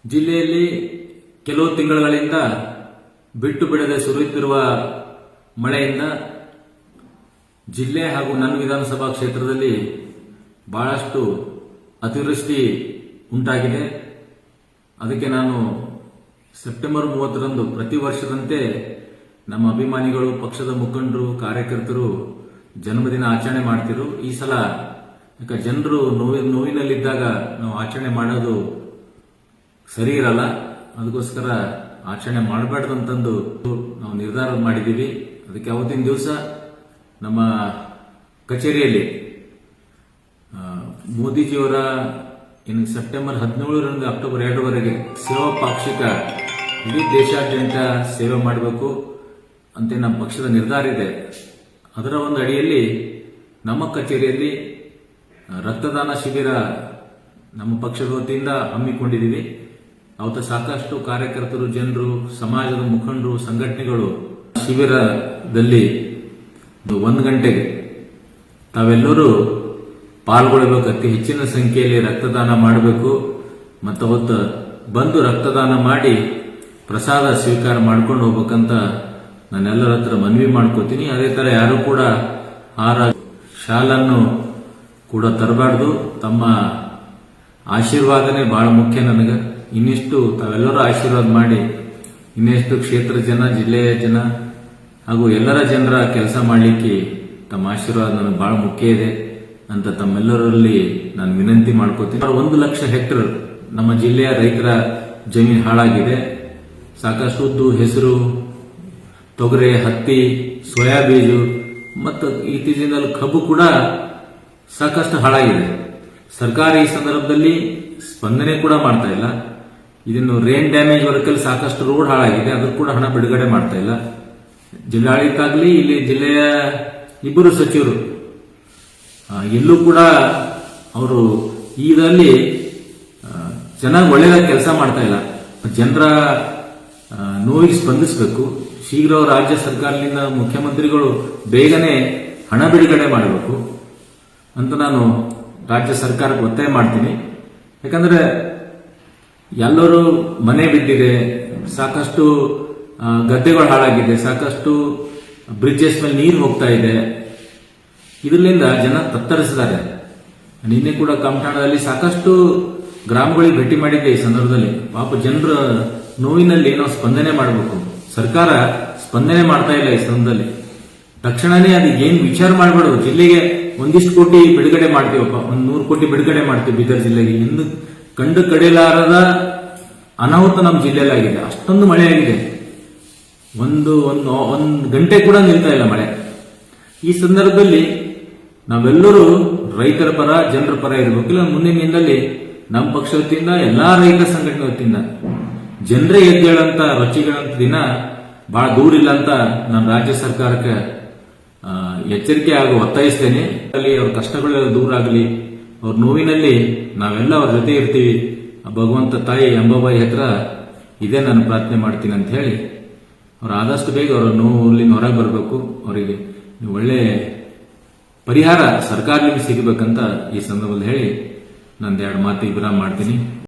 ಜಿಲ್ಲೆಯಲ್ಲಿ ಕೆಲವು ತಿಂಗಳುಗಳಿಂದ ಬಿಟ್ಟು ಬಿಡದೆ ಸುರಿಯುತ್ತಿರುವ ಮಳೆಯಿಂದ ಜಿಲ್ಲೆ ಹಾಗೂ ನನ್ನ ವಿಧಾನಸಭಾ ಕ್ಷೇತ್ರದಲ್ಲಿ ಬಹಳಷ್ಟು ಅತಿವೃಷ್ಟಿ ಉಂಟಾಗಿದೆ. ಅದಕ್ಕೆ ನಾನು ಸೆಪ್ಟೆಂಬರ್ 30ರಂದು ಪ್ರತಿ ವರ್ಷದಂತೆ ನಮ್ಮ ಅಭಿಮಾನಿಗಳು, ಪಕ್ಷದ ಮುಖಂಡರು, ಕಾರ್ಯಕರ್ತರು ಜನ್ಮದಿನ ಆಚರಣೆ ಮಾಡ್ತಿರು. ಈ ಸಲ ಯಾಕೆ ಜನರು ನೋವಿನಲ್ಲಿದ್ದಾಗ ನಾವು ಆಚರಣೆ ಮಾಡೋದು ಸರಿ ಇರಲ್ಲ. ಅದಕ್ಕೋಸ್ಕರ ಆಚರಣೆ ಮಾಡಬಾರ್ದು ಅಂತಂದು ನಾವು ನಿರ್ಧಾರ ಮಾಡಿದ್ದೀವಿ. ಅದಕ್ಕೆ ಅವತ್ತಿನ ದಿವಸ ನಮ್ಮ ಕಚೇರಿಯಲ್ಲಿ ಮೋದಿಜಿಯವರ ಇನ್ನು ಸೆಪ್ಟೆಂಬರ್ 17ರಿಂದ ಅಕ್ಟೋಬರ್ 2ರವರೆಗೆ ಸೇವಾ ಪಾಕ್ಷಿಕ ಇಡೀ ದೇಶಾದ್ಯಂತ ಸೇವೆ ಮಾಡಬೇಕು ಅಂತ ನಮ್ಮ ಪಕ್ಷದ ನಿರ್ಧಾರ ಇದೆ. ಅದರ ಒಂದು ಅಡಿಯಲ್ಲಿ ನಮ್ಮ ಕಚೇರಿಯಲ್ಲಿ ರಕ್ತದಾನ ಶಿಬಿರ ನಮ್ಮ ಪಕ್ಷದ ವತಿಯಿಂದ ಹಮ್ಮಿಕೊಂಡಿದ್ದೀವಿ. ಅವತ್ತು ಸಾಕಷ್ಟು ಕಾರ್ಯಕರ್ತರು, ಜನರು, ಸಮಾಜದ ಮುಖಂಡರು, ಸಂಘಟನೆಗಳು ಶಿಬಿರದಲ್ಲಿ 1 ಗಂಟೆಗೆ ತಾವೆಲ್ಲರೂ ಪಾಲ್ಗೊಳ್ಳಬೇಕು. ಅತಿ ಹೆಚ್ಚಿನ ಸಂಖ್ಯೆಯಲ್ಲಿ ರಕ್ತದಾನ ಮಾಡಬೇಕು ಮತ್ತು ಅವತ್ತು ಬಂದು ರಕ್ತದಾನ ಮಾಡಿ ಪ್ರಸಾದ ಸ್ವೀಕಾರ ಮಾಡ್ಕೊಂಡು ಹೋಗ್ಬೇಕಂತ ನಾನೆಲ್ಲರ ಹತ್ರ ಮನವಿ ಮಾಡ್ಕೋತೀನಿ. ಅದೇ ತರ ಯಾರು ಕೂಡ ಹಾರ, ಶಾಲನ್ನು ಕೂಡ ತರಬಾರ್ದು. ತಮ್ಮ ಆಶೀರ್ವಾದನೇ ಬಹಳ ಮುಖ್ಯ ನನಗೆ. ಇನ್ನಿಷ್ಟು ತಾವೆಲ್ಲರೂ ಆಶೀರ್ವಾದ ಮಾಡಿ ಇನ್ನೆಷ್ಟು ಕ್ಷೇತ್ರ ಜನ, ಜಿಲ್ಲೆಯ ಜನ ಹಾಗೂ ಎಲ್ಲರ ಜನರ ಕೆಲಸ ಮಾಡಲಿಕ್ಕೆ ತಮ್ಮ ಆಶೀರ್ವಾದ ನನಗೆ ಬಹಳ ಮುಖ್ಯ ಇದೆ ಅಂತ ತಮ್ಮೆಲ್ಲರಲ್ಲಿ ನಾನು ವಿನಂತಿ ಮಾಡ್ಕೋತೀನಿ. 1 ಲಕ್ಷ ಹೆಕ್ಟರ್ ನಮ್ಮ ಜಿಲ್ಲೆಯ ರೈತರ ಜಮೀನು ಹಾಳಾಗಿದೆ. ಸಾಕಷ್ಟು ಉದ್ದು, ಹೆಸರು, ತೊಗರೆ, ಹತ್ತಿ, ಸೋಯಾಬೀಜು ಮತ್ತು ಇತ್ತೀಚಿನಲ್ಲಿ ಕಬ್ಬು ಕೂಡ ಸಾಕಷ್ಟು ಹಾಳಾಗಿದೆ. ಸರ್ಕಾರ ಈ ಸಂದರ್ಭದಲ್ಲಿ ಸ್ಪಂದನೆ ಕೂಡ ಮಾಡ್ತಾ ಇಲ್ಲ. ಇದನ್ನು ರೇನ್ ಡ್ಯಾಮೇಜ್ ವರ್ಕಲ್ಲಿ ಸಾಕಷ್ಟು ರೋಡ್ ಹಾಳಾಗಿದೆ, ಅದಕ್ಕೆ ಕೂಡ ಹಣ ಬಿಡುಗಡೆ ಮಾಡ್ತಾ ಇಲ್ಲ. ಜಿಲ್ಲಾಡಳಿತ ಆಗಲಿ, ಇಲ್ಲಿ ಜಿಲ್ಲೆಯ 2 ಸಚಿವರು ಎಲ್ಲೂ ಕೂಡ ಅವರು ಇದರಲ್ಲಿ ಚೆನ್ನಾಗಿ ಒಳ್ಳೆಯದಾಗಿ ಕೆಲಸ ಮಾಡ್ತಾ ಇಲ್ಲ. ಜನರ ನೋವಿಗೆ ಸ್ಪಂದಿಸಬೇಕು. ಶೀಘ್ರ ರಾಜ್ಯ ಸರ್ಕಾರದಿಂದ ಮುಖ್ಯಮಂತ್ರಿಗಳು ಬೇಗನೆ ಹಣ ಬಿಡುಗಡೆ ಮಾಡಬೇಕು ಅಂತ ನಾನು ರಾಜ್ಯ ಸರ್ಕಾರಕ್ಕೆ ಒತ್ತಾಯ ಮಾಡ್ತೀನಿ. ಯಾಕಂದ್ರೆ ಎಲ್ಲರೂ ಮನೆ ಬಿದ್ದಿದೆ, ಸಾಕಷ್ಟು ಗದ್ದೆಗಳು ಹಾಳಾಗಿದೆ, ಸಾಕಷ್ಟು ಬ್ರಿಡ್ಜಸ್ ಮೇಲೆ ನೀರು ಹೋಗ್ತಾ ಇದೆ. ಇದರಿಂದ ಜನ ತತ್ತರಿಸಿದ್ದಾರೆ. ನಿನ್ನೆ ಕೂಡ ಕಮಠಾಣದಲ್ಲಿ ಸಾಕಷ್ಟು ಗ್ರಾಮಗಳಿಗೆ ಭೇಟಿ ಮಾಡಿದ್ದೆ. ಈ ಸಂದರ್ಭದಲ್ಲಿ ಪಾಪ ಜನರ ನೋವಿನಲ್ಲಿ ನಾವು ಸ್ಪಂದನೆ ಮಾಡಬೇಕು. ಸರ್ಕಾರ ಸ್ಪಂದನೆ ಮಾಡ್ತಾ ಇಲ್ಲ. ಈ ಸಂದರ್ಭದಲ್ಲಿ ತಕ್ಷಣನೇ ಅದು ಏನು ವಿಚಾರ ಮಾಡಬಾರ್ದು. ಜಿಲ್ಲೆಗೆ ಒಂದಿಷ್ಟು ಕೋಟಿ ಬಿಡುಗಡೆ ಮಾಡ್ತೀವಪ್ಪ, 100 ಕೋಟಿ ಬಿಡುಗಡೆ ಮಾಡ್ತೀವಿ ಬೀದರ್ ಜಿಲ್ಲೆಗೆ. ಇನ್ನು ಕಂಡು ಕಡಿಲಾರದ ಅನಾಹುತ ನಮ್ಮ ಜಿಲ್ಲೆಯಲ್ಲಿ ಆಗಿದೆ. ಅಷ್ಟೊಂದು ಮಳೆ ಆಗಿದೆ. ಒಂದು ಗಂಟೆ ಕೂಡ ನಿಲ್ತಾ ಇಲ್ಲ ಮಳೆ. ಈ ಸಂದರ್ಭದಲ್ಲಿ ನಾವೆಲ್ಲರೂ ರೈತರ ಪರ, ಜನರ ಪರ ಇರಬೇಕು. ಇಲ್ಲ ಮುಂದಿನ ದಿನದಲ್ಲಿ ನಮ್ಮ ಪಕ್ಷ ವತಿಯಿಂದ ಎಲ್ಲಾ ರೈತ ಸಂಘಟನೆ ವತಿಯಿಂದ ಜನರೇ ಎದ್ದೇಳಂತ ರೊಚ್ಚಿಗಳಂತ ದಿನ ಬಹಳ ದೂರ ಇಲ್ಲ ಅಂತ ನಾನು ರಾಜ್ಯ ಸರ್ಕಾರಕ್ಕೆ ಎಚ್ಚರಿಕೆ ಆಗಿ ಒತ್ತಾಯಿಸ್ತೇನೆ. ಅಲ್ಲಿ ಅವ್ರ ಕಷ್ಟಗಳೆಲ್ಲ ದೂರ ಆಗಲಿ, ಅವ್ರ ನೋವಿನಲ್ಲಿ ನಾವೆಲ್ಲ ಅವ್ರ ಜೊತೆ ಇರ್ತೀವಿ. ಭಗವಂತ ತಾಯಿ ಅಂಬಾಬಾಯಿ ಹತ್ರ ಇದೇ ನಾನು ಪ್ರಾರ್ಥನೆ ಮಾಡ್ತೀನಿ ಅಂತ ಹೇಳಿ ಅವ್ರು ಆದಷ್ಟು ಬೇಗ ಅವರ ನೋವಿನ ಹೊರಗೆ ಬರಬೇಕು. ಅವರಿಗೆ ಒಳ್ಳೆ ಪರಿಹಾರ ಸರ್ಕಾರದಿಂದ ಸಿಗಬೇಕಂತ ಈ ಸಂದರ್ಭದಲ್ಲಿ ಹೇಳಿ ನಂದೆರಡು ಮಾತು ವಿರಾಮ ಮಾಡ್ತೀನಿ.